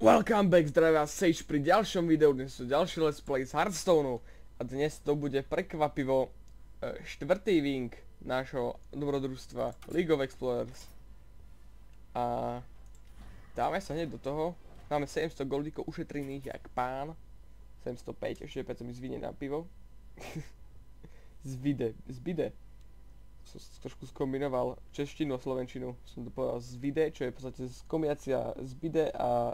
Welcome back, zdravím vás Sage pri ďalšom videu, dnes sú ďalší let's play z Hearthstoneu a dnes to bude prekvapivo štvrtý wing nášho dobrodružstva League of Explorers. A dáme sa hneď do toho, máme 700 goldíkov ušetrených jak pán, 705, eštepäť sa mi zvinie na pivo. Zbide. Som trošku skombinoval češtinu a slovenčinu. Som to povedal zvide, čo je v podstate kombinácia zbide a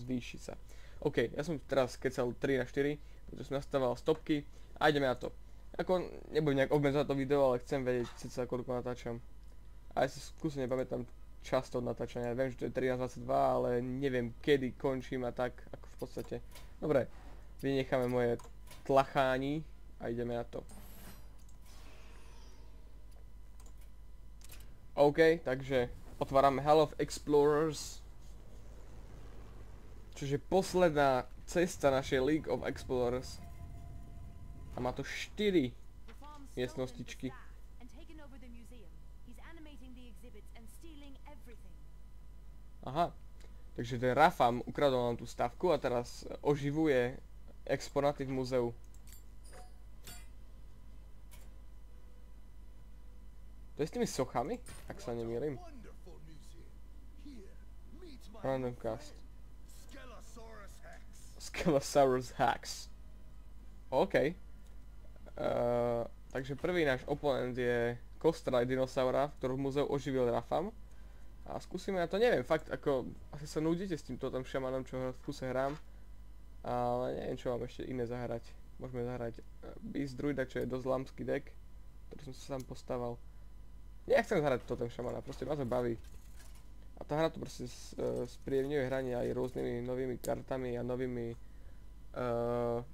zvýši sa. OK, ja som teraz kecal 3 na 4, pretože som nastával stopky a ideme na to. Ako nebudem nejak obmedzovať to video, ale chcem vedieť ceca koľko natáčam. A ja si skúsim nepamätám čas toho natáčania. Viem, že to je 13:22, ale neviem kedy končím a tak, ako v podstate. Dobre, vynecháme moje tlachání a ideme na to. OK, takže otvárame Hall of Explorers, čiže posledná cesta našej League of Explorers. A má to 4 miestnostičky. Aha, takže ten Rafam ukradol nám tú stavku a teraz oživuje exponáty v múzeu. To je s tými sochami, ak sa nemýlim. Random cast. Skelosaurus Hex. OK. Takže prvý náš oponent je kostraj dinosaura, ktorú v múzeu oživil Rafam. A skúsime na to, neviem, fakt ako, asi sa nudíte s týmto tam šamanom, čo v kuse hrám. Ale neviem, čo mám ešte iné zahrať. Môžeme zahrať Beast Druida, čo je dosť lamský deck, ktorý som sa sám postaval. Nechcem zahrať totem šamana, proste ma to baví. A tá hra to proste spríjemňuje hranie aj rôznymi novými kartami a novými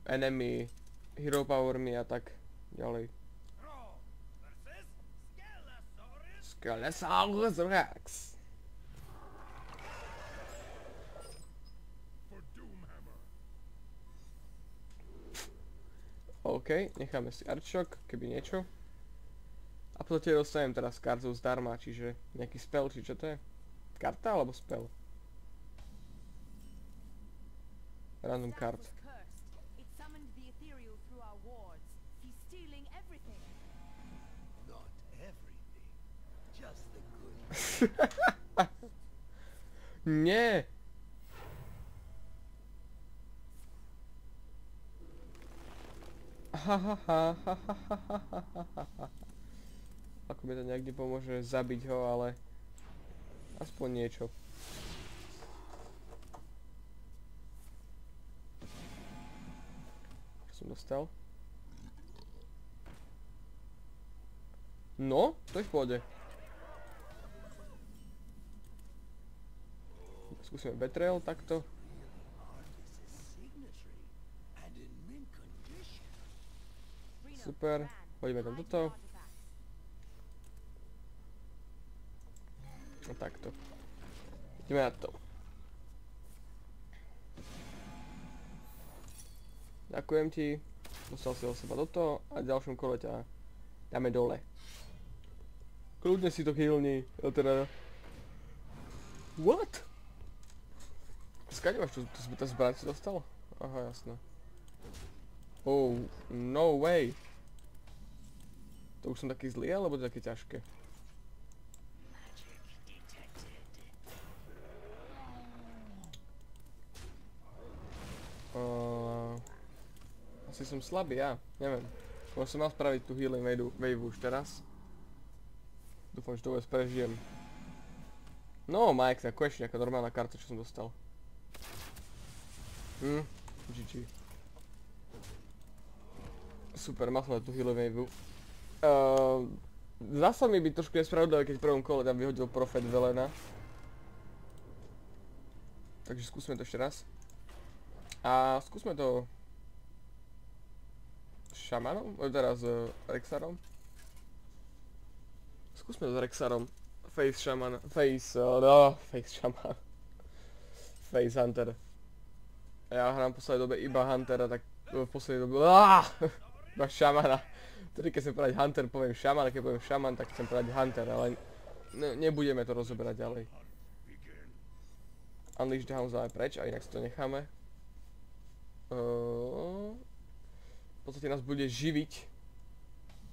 enemy, hero powermi a tak ďalej. Skelosaurus Rex. OK, necháme si arčok, keby niečo. A v podstate dostanem teraz kartu zdarma, čiže nejaký spell, či čo to je? Karta alebo spell? Random card. Nie! Ako mi to nejak nepomôže zabiť ho, ale aspoň niečo. Čo som dostal? No, to je v pohode. Skúsime Betrayal takto. Super, poďme tam toto. No takto. Ideme na to. Ďakujem ti. Dostal si od seba do toho a v ďalšom kole ťa dáme dole. Kľudne si to healni. Teda... What? Skade máš tu zbraň si dostal? Aha, jasné. Oh, no way. To už som taký zlý, alebo to také ťažké? Asi som slabý, ja, neviem. Možno som mal spraviť tú healing wave už teraz. Dúfam, že to vôbec prežijem. No, Mike, tak konečne nejaká normálna karta, čo som dostal. GG. Super, mal som na tú healing wave. Zasa mi byť trošku nespravodlivé, keď v prvom kole tam vyhodil Prophet Velena. Takže skúsme to ešte raz. A skúsme to šamanom, teraz Rexarom. Skúsme to s Rexarom. Face šaman, face šaman. Face hunter. Ja hrám v poslednej dobe iba huntera, tak v poslednej dobe iba šamana. Tedy keď chcem povedať hunter, poviem šaman, a keď poviem šaman, tak chcem povedať hunter, ale nebudeme to rozoberať ďalej. Unleash the Hounds dáme preč a inak si to necháme. V podstate nás bude živiť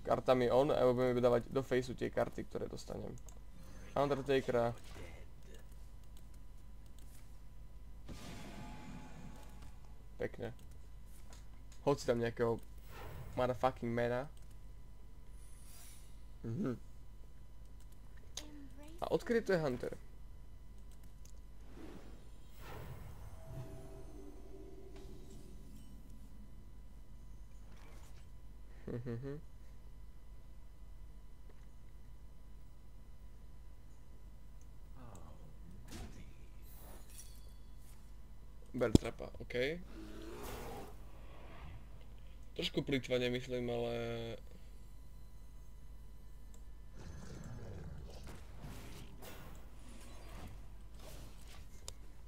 kartami on a budeme dávať do faceu tie karty, ktoré dostanem. Undertakera. Pekne. Hoď si tam nejakého motherfucking mana. A odkedy to je Hunter? Bear trapa, okej. Trošku plýtvanie myslím, ale...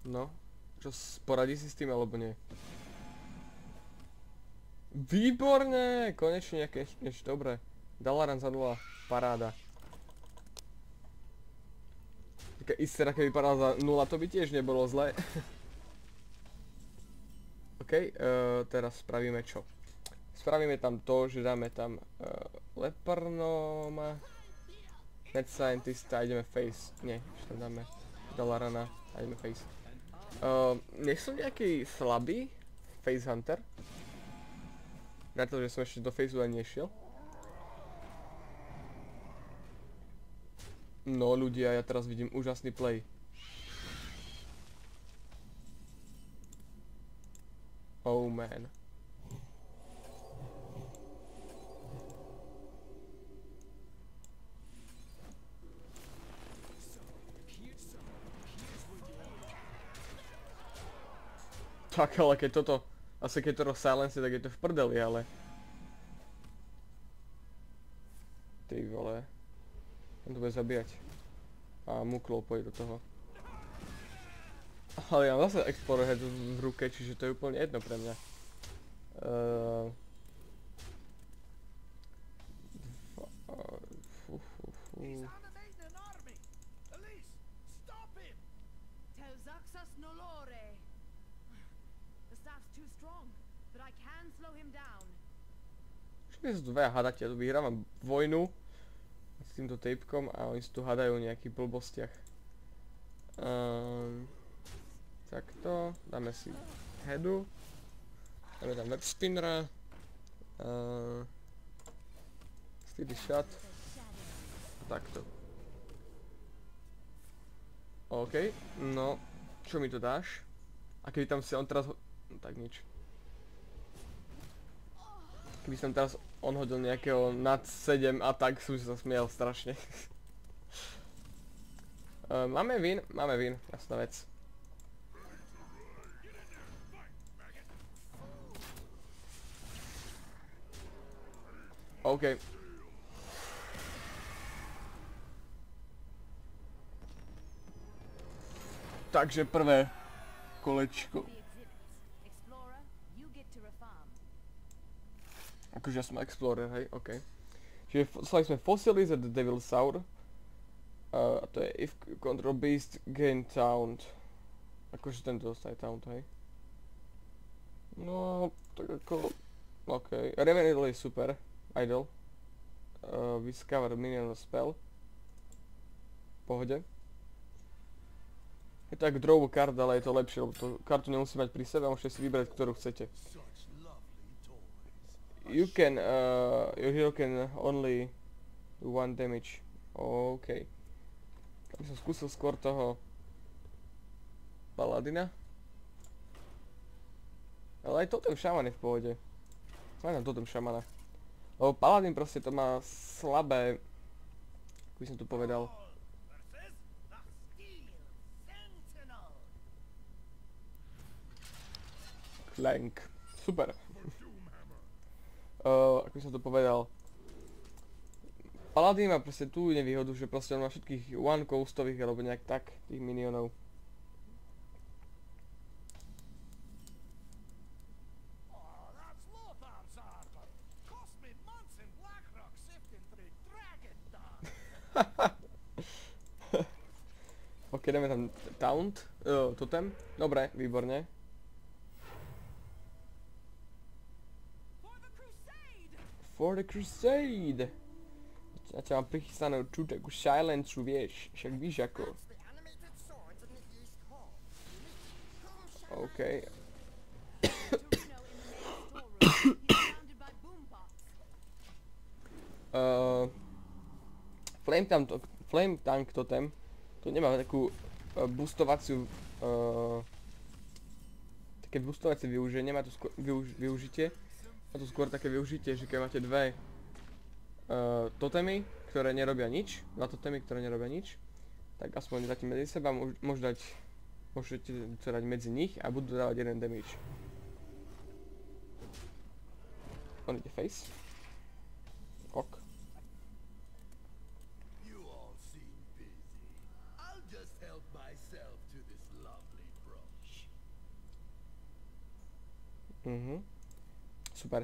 No, čo poradí si s tým alebo nie? Výborne! Konečne nejaké niečo dobré. Dalaran za 0, paráda. Taká Ysera, keď vypadala za 0, to by tiež nebolo zlé. OK, teraz spravíme čo? Spravíme tam to, že dáme tam Leparnoma, Mad Scientista a ideme face. Nie, že tam dáme Dalarana a ideme face. Nech som nejaký slabý Face Hunter. Na to, že som ešte do faceu ani nešiel. No ľudia, ja teraz vidím úžasný play. Oh man. Tak ale keď toto, asi keď to silence, tak je to v prdeli, ale... Ty vole. On to bude zabíjať. A Muklov pôjde do toho. Ale ja mám zase Explorer Head v ruke, čiže to je úplne jedno pre mňa. Všetky sú tu dvaja hadatia, tu vyhrávam vojnu s týmto tapkom a oni si tu hadajú o nejakých blbostiach. Takto, dáme si headu, dáme tam web spinnera, steady shot, takto. OK, no, čo mi to dáš? A keby tam si on teraz, no tak nič. Keby som teraz on hodil nejakého nad 7 a tak som sa smiel strašne. Máme win, jasná vec. OK. Takže prvé kolečko. Akože ja som Explorer, hej, OK. Čiže slali sme Fossilize at the Devil's Hour. A to je if control beast gain taunt. Akože tento dostane taunt, hej. No, tak ako... OK. Raven Idol je super. Idol. Discover minion spell. Pohode. Je to ako draw card, ale je to lepšie, lebo tú kartu nemusí mať pri sebe a môžete si vybrať, ktorú chcete. Your hero can only do 1 damage. OK. Aby som skúsil skôr toho Paladina. Ale aj totem šaman je v pohode. Aj totem šamana. Lebo Paladin proste to má slabé, ako by som to povedal. Clank. Super. Ako by som to povedal. Paladin má proste tú nevýhodu, že proste on má všetkých one coastových alebo nejak tak, tých minionov. OK, dáme tam taunt, totem. Dobre, výborne. For the Crusade! Ja ťa mám prichystanú tu takú silencu, vieš, však víš ako. OK. Flame Tank totem, to nemá takú boostovaciu, také boostovacie využitie, nemá to skôr využitie, má to skôr také využitie, že keď máte dve totemy, ktoré nerobia nič, dva totemy, ktoré nerobia nič, tak aspoň dáte medzi seba, môžete to dať medzi nich a budú dávať jeden damage. On ide face. Ok. Super.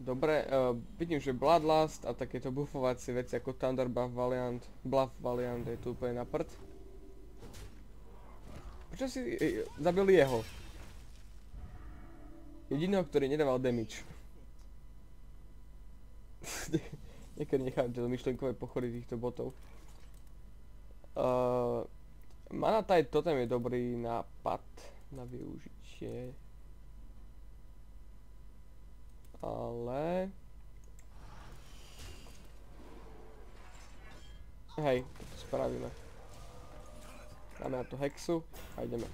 Dobre, vidím, že Bloodlust a takéto buffovacie veci ako Thunder Buff Valiant, Bluff Valiant je tu úplne na prd. Prečo si zabili jeho? Jediného, ktorý nedával damage. Niekedy nechám tieto myšlenkové pochody týchto botov. Mana Tide totem je dobrý nápad na využitie. Ale... Hej, to spravíme. Dáme na to hexu a ideme.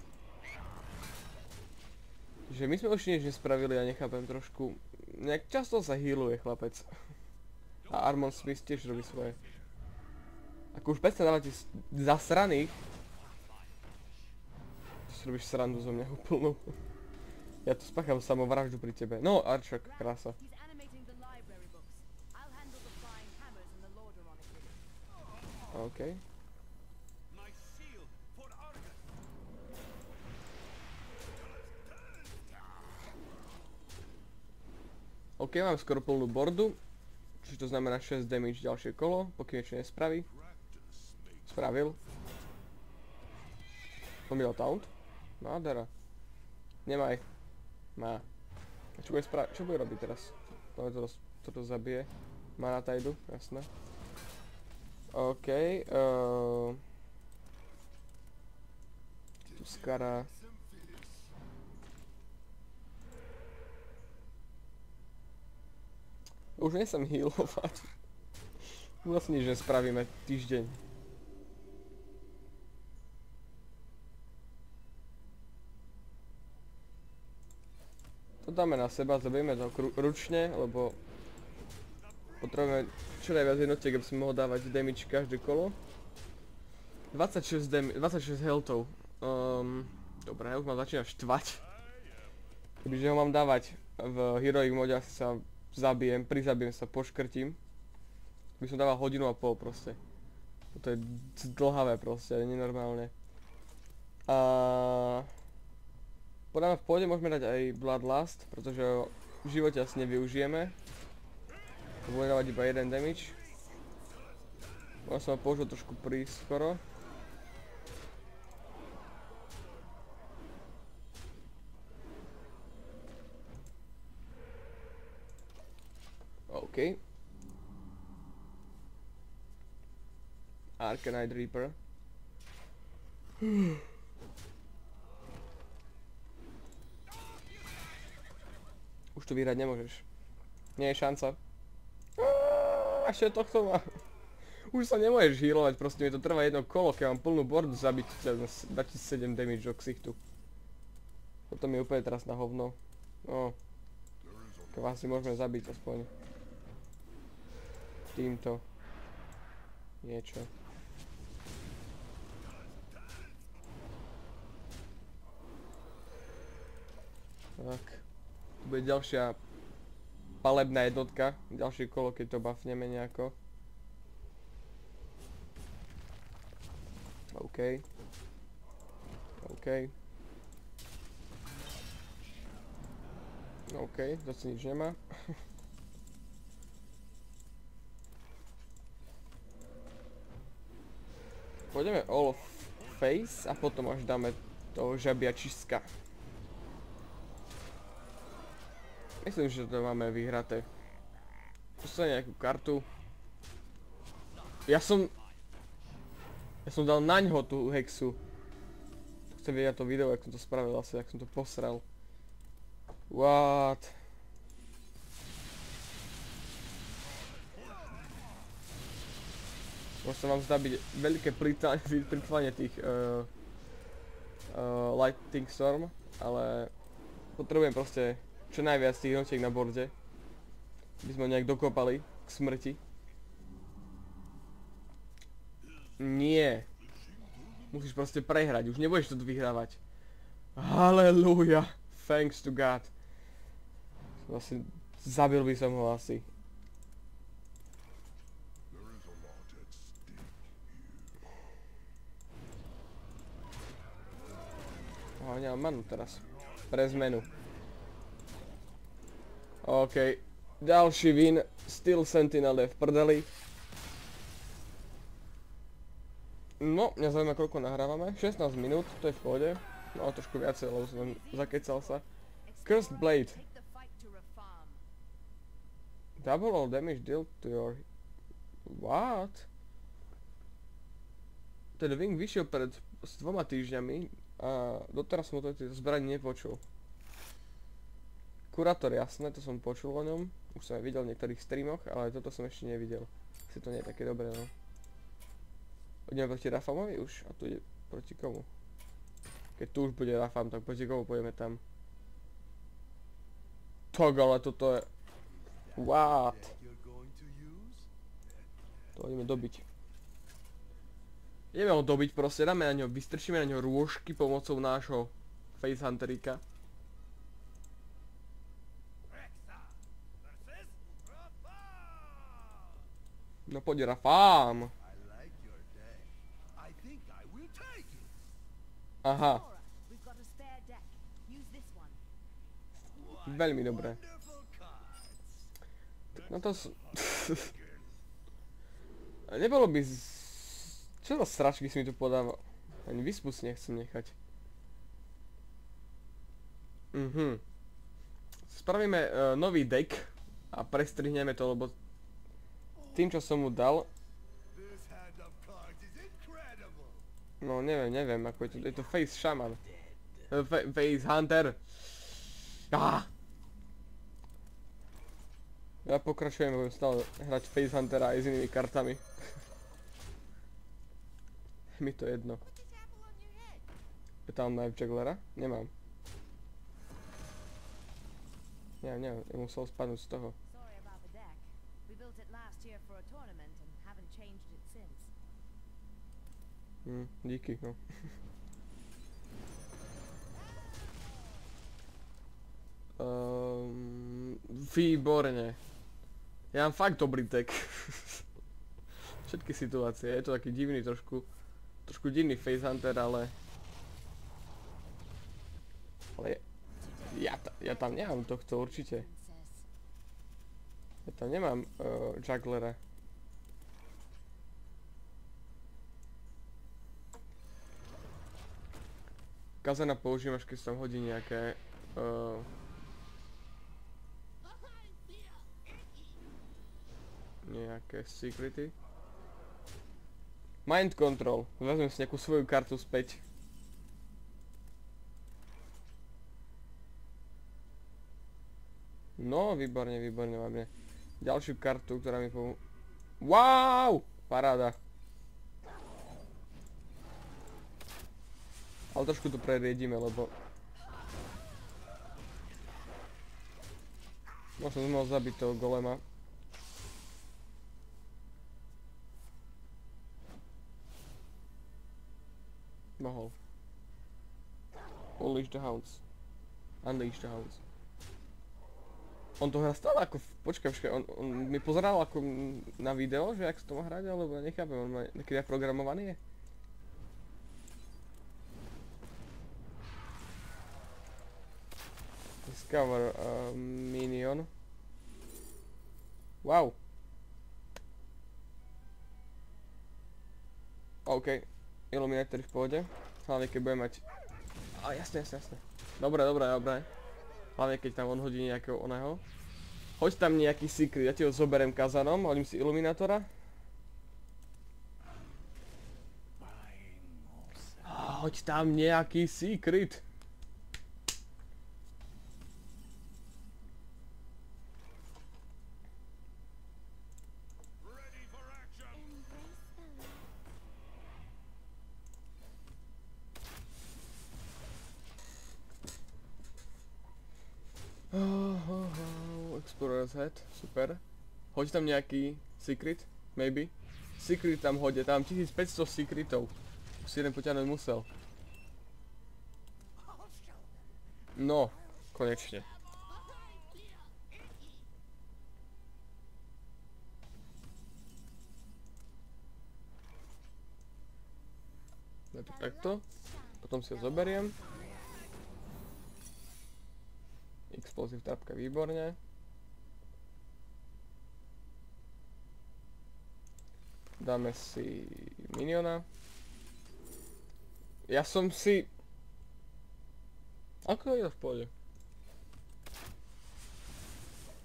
Že my sme už nič nespravili a nechápem trošku. Nejak často sa healuje chlapec. A Armon Smith tiež robí svoje. Ako už presne dávate zasraných. Ty si robíš srandu zo mňa úplnú. Ja tu spácham samovraždu pri tebe. No, Arčak, krása. OK. OK, mám skoro plnú bordu. Čiže to znamená 6 damage ďalšie kolo, pokým niečo nespraví. Spravil. Pomýl taunt. Nádhera. Nemaj. Má. A čo bude robiť teraz? Toto zabije. Má na tajdu, jasné. OK. Tu skara. Už nie som healovať. Vlastne nič nespravíme týždeň. To dáme na seba, zabijeme to ručne, lebo potrebujeme čo najviac jednotiek, aby sme mohli dávať damage každé kolo. 26 healthov. Dobre, už ma začína štvať. Kebyže ho mám dávať v Heroic mode, asi sa prizabijem sa, poškrtím. By som dával hodinu a pol proste. To je dlhavé proste, nenormálne. Podáme v pôde, môžeme dať aj Bloodlust, pretože ho v živote asi nevyužijeme. To bude dávať iba jeden damage. Možno som ho použil trošku prískoro. OK. Arcanite Reaper. Už to vyhrať nemôžeš. Nie je šanca. Ešte tohto má. Už sa nemôžeš healovať, proste mi to trvá jedno kolo, keď mám plnú bordu zabiť 27 damage do ksichtu. Toto mi je úplne teraz na hovno. No. Keď vás si môžeme zabiť aspoň. Týmto. Niečo. Tak. Tu bude ďalšia palebná jednotka, ďalšie kolo, keď to buffneme nejako. OK. OK. OK, zase nič nemá. Pôjdeme all of face a potom až dáme toho žabiačiska. Myslím, že to máme vyhraté. Postavím nejakú kartu. Ja som dal naňho tú hexu. Chcem vidieť to video, jak som to spravil asi, jak som to posral. What? Možno sa vám zdá byť veľké plýtvanie tých Lightning Storm, ale potrebujem proste čo najviac tých notiek na borde, aby sme ho nejak dokopali k smrti. Nie. Musíš proste prehrať, už nebudeš to vyhrávať. Halleluja. Thanks to God. Vlastne zabil by som ho asi. Nemám manu teraz. Pre zmenu. OK. Ďalší win. Still Sentinel je v prdeli. No, mňa zaujíma, koľko nahrávame. 16 minút, to je v pohode. No, trošku viacej, lebo som zakecal sa. Cursed Blade. Double all damage dealt to your... What? Ten wing vyšiel pred 2 týždňami a doteraz som o tejto zbrani nepočul. Kurátor, jasné, to som počul o ňom. Už som aj videl v niektorých streamoch, ale toto som ešte nevidel. Si to nie je také dobré, no. Ideme proti Rafamovi už? A tu ide proti komu? Keď tu už bude Rafam, tak proti komu pôjdeme tam? Tak, ale toto je... What? To ideme dobiť. Ideme ho dobiť proste, dáme na ňo, vystrčíme na ňo rôžky pomocou nášho Facehunterika. No poď Rafam! Aha. Veľmi dobré. No to... Nebolo by... Čo za sračky si mi tu podával? Ani vyspus nechcem nechať. Spravíme nový deck a prestrihneme to, lebo tým, čo som mu dal... No neviem, ako je to Face Shaman. Face Hunter. Ja pokračujem, budem stále hrať Face Huntera aj s inými kartami. Mi to jedno. Je tam Knife Jugglera? Nemám. Neviem, musel spadnúť z toho. Díky, no. Výborne. Ja mám fakt dobrý deck. Všetky situácie, je to taký divný trošku divný Facehunter, ale ja tam nemám tohto určite. Ja tam nemám Jugglera. Kazana používaš, keď sa tam hodí nejaké nejaké secrety. Mind Control. Vezmem si nejakú svoju kartu späť. No, výborne, máme ďalšiu kartu, ktorá mi pomôže. Wow! Paráda. Ale trošku to preriedime, lebo... Možno som mohol zabiť toho golema. Mohol. Unleash the Hounds. Unleash the Hounds. On to hrá stále ako... Počkaj, on mi pozeral ako na video, že jak sa to má hrať, alebo nechápem, on má nekedy programovaný je? Discover minion. Wow. OK. Illuminator v pohode. Hlavne keď budem mať... Jasne. Dobre. Hlavne keď tam on hodí nejakého oného. Hoď tam nejaký secret, ja ti ho zoberiem kazanom, hodím si Illuminatora. Hoď tam nejaký secret. Explorer's Head, super. Hoď tam nejaký secret, maybe. Secret tam hoď, tam 1500 secretov. Si jeden poťahnuť musel. No, konečne. Takto. Potom si ho zoberiem. Explosive trapka, výborne. Dáme si miniona. Ja som si... Ako je to v pohode?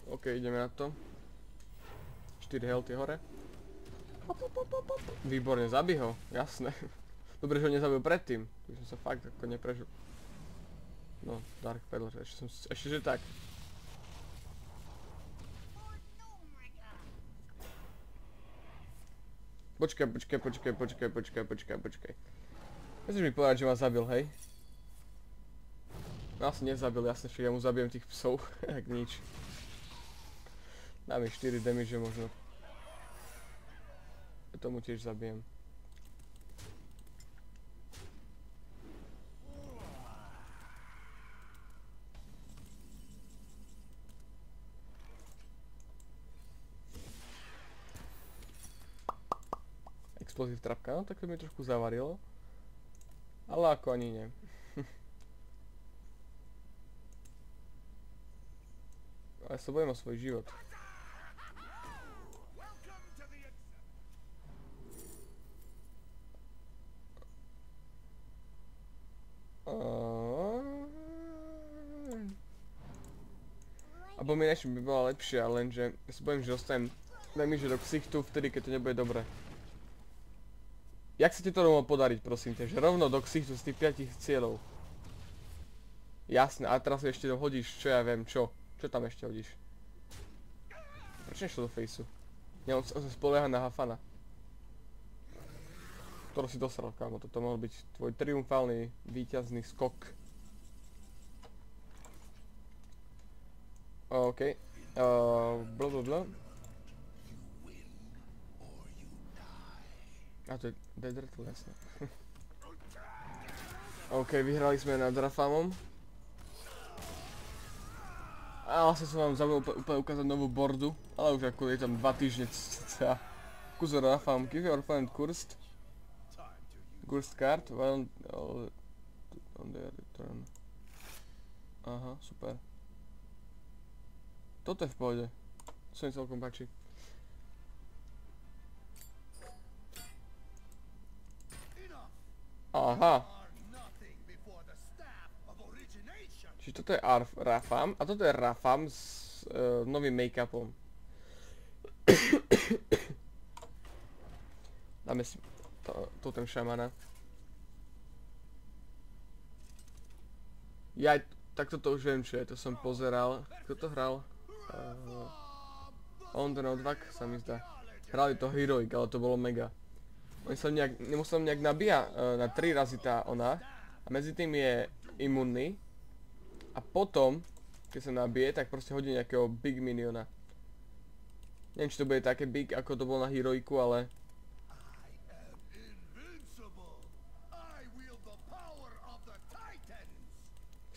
OK, ideme na to. 4 healthy hore. Výborne, zabij ho, jasné. Dobre, že ho nezabil predtým. Tu som sa fakt ako neprežil. No, Dark Peddler, ešte že tak. Počkaj. Chceš mi povedať, že ma zabil, hej? No asi nezabil, jasne, že ja mu zabijem tých psov, jak nič. Dám mi 4 damage možno. Ja tomu tiež zabijem. Explosive trapka, no tak to mi trošku zavarilo. Ale ako ani nie. Ale sa bojím o svoj život. Abomination by bola lepšia, lenže ja sa bojím, že dostanem damage do ksichtu vtedy, keď to nebude dobré. Jak sa ti to rovno podariť, prosím ťa, že rovno do ksichtu z tých 5 cieľov? Jasné, a teraz ešte hodíš, čo ja viem, čo? Čo tam ešte hodíš? Prečo nešlo do fejsu? Ja on sa spolieha na Hafana. Ktorý si dosral, kámo, toto mohol byť tvoj triumfálny, víťazný skok. OK. Blablabla. A to je Dead Rattle, jasne. OK, vyhrali sme nad Rafamom. A vlastne som vám zabudol úplne ukázať novú bordu, ale už ako je tam 2 týždne cca. Kuzor Rafam, give your opponent cursed. Cursed card, while on the return. Aha, super. Toto je v pohode. To sa mi celkom páči. Aha. Čiže toto je Rafam a toto je Rafam s novým make-upom. Dáme si totem šamana. Ja, tak toto už viem čo je, to som pozeral. Kto to hral? On the Nodvak sa mi zdá. Hrali to Heroic, ale to bolo mega. Oni sa nemusel nejak nabíja na 3 razy tá ona a medzi tým je imunný a potom, keď sa nabije, tak proste hodí nejakého big miniona. Neviem, či to bude také big, ako to bolo na Heroiku, ale...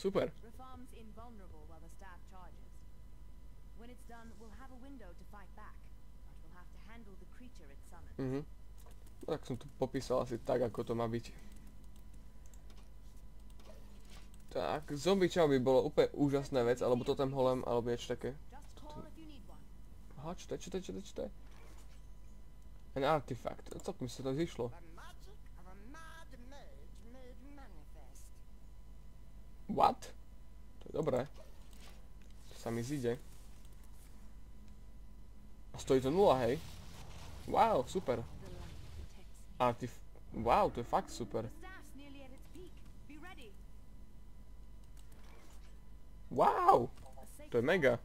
Super. Tak som to popísal asi tak, ako to má byť. Tak, zombie čau by bolo úplne úžasná vec, alebo totem holem, alebo niečo také. Aha, čo to je? An artifact, celkom sa to zišlo. What? To je dobré. To sa mi zíde. A stojí to 0, hej? Wow, super. Wow, to je fakt super. Wow! To je mega.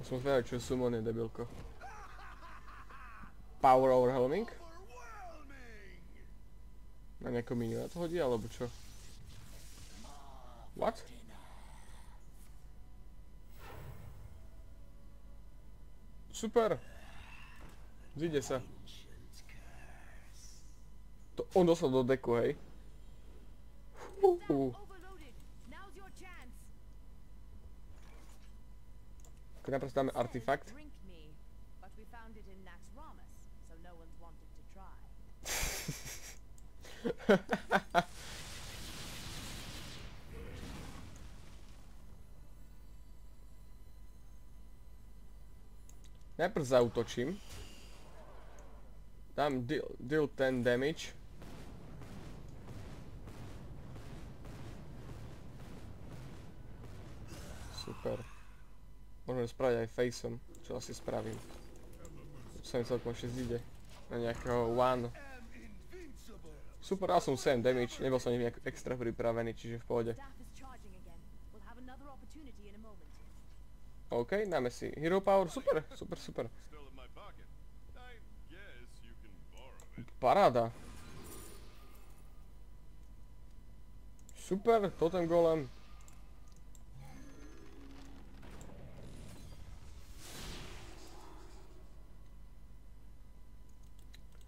Som zvedal, čo je summon je debilko. Power overwhelming? Na nejakom miniona to hodí, alebo čo? What? Super! Zíde sa. To on dostal do deku, hej? Keď najprv dáme artefakt. Najprv zaútočím. Dám deal 10 damage. Super. Môžeme spraviť aj faceom, čo asi spravím. Sa mi celkom ešte zíde. Na nejakého one. Super, dal som 7 damage, nebol som nejak extra pripravený, čiže v pohode. OK, dáme si hero power, super. Paráda. Super, totem golem.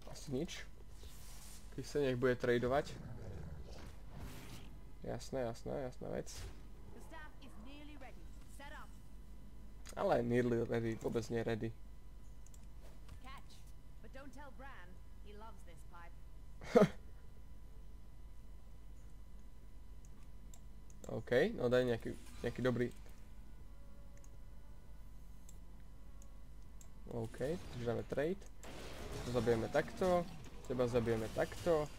Asi nič. Keď sa nech bude tradovať. Jasná vec. Ale nearly ready, vôbec nie ready. OK, no daj nejaký dobrý. OK, takže dáme trade. To zabijeme takto, teba zabijeme takto,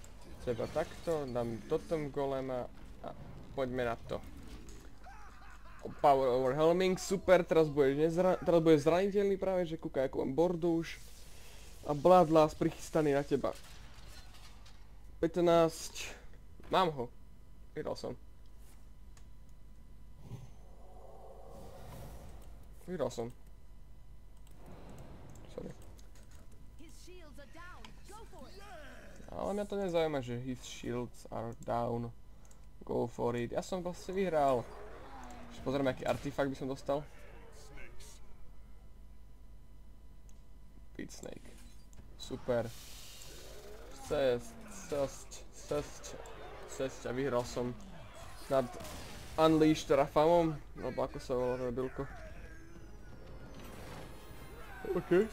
teba takto, dám totem golema a poďme na to. Power overwhelming, super, teraz bude zraniteľný práve, že kúkaj ako mám bordu už. A Bloodlust prichystaný na teba. 15. Mám ho. Vyhral som. Sorry. Ale mňa to nezaujíma, že his shields are down. Go for it. Ja som vlastne vyhral. Pozrieme, aký artefakt by som dostal. Pit Snake. Super. Cesť a vyhral som nad Unleashed Rafamom, alebo ako sa volá rebilko. OK.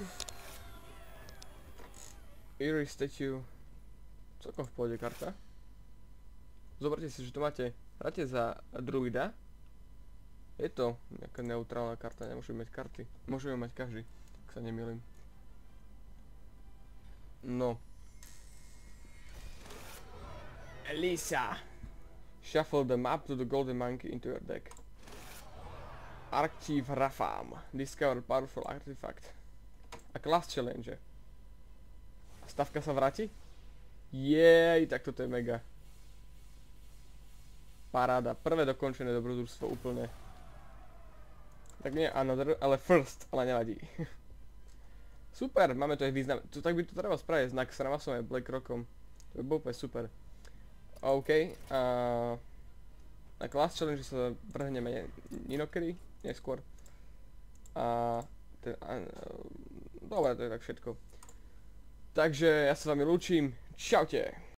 Eerie Statue. Celkom v pohode karta. Zoberte si, že tu hráte za druida. Je to nejaká neutrálna karta, nemôžeme mať karty. Môžeme mať každý, ak sa nemýlim. No. Elisa! Shuffle the map to the golden monkey into your deck. Archive Rafam. Discover powerful artifact. A class challenge. A stavka sa vráti? Jej, tak toto je mega. Paráda. Prvé dokončené dobrodružstvo úplne. Tak nie another, ale first, ale nevadí. Super, máme to aj význam. Tak by to treba spraviť znak s Ramasom aj Blackrockom. To by bolo úplne super. OK. Na class challenge sa vrhneme inokedy, neskôr. Dobre, to je tak všetko. Takže ja sa s vami lúčim. Čaute.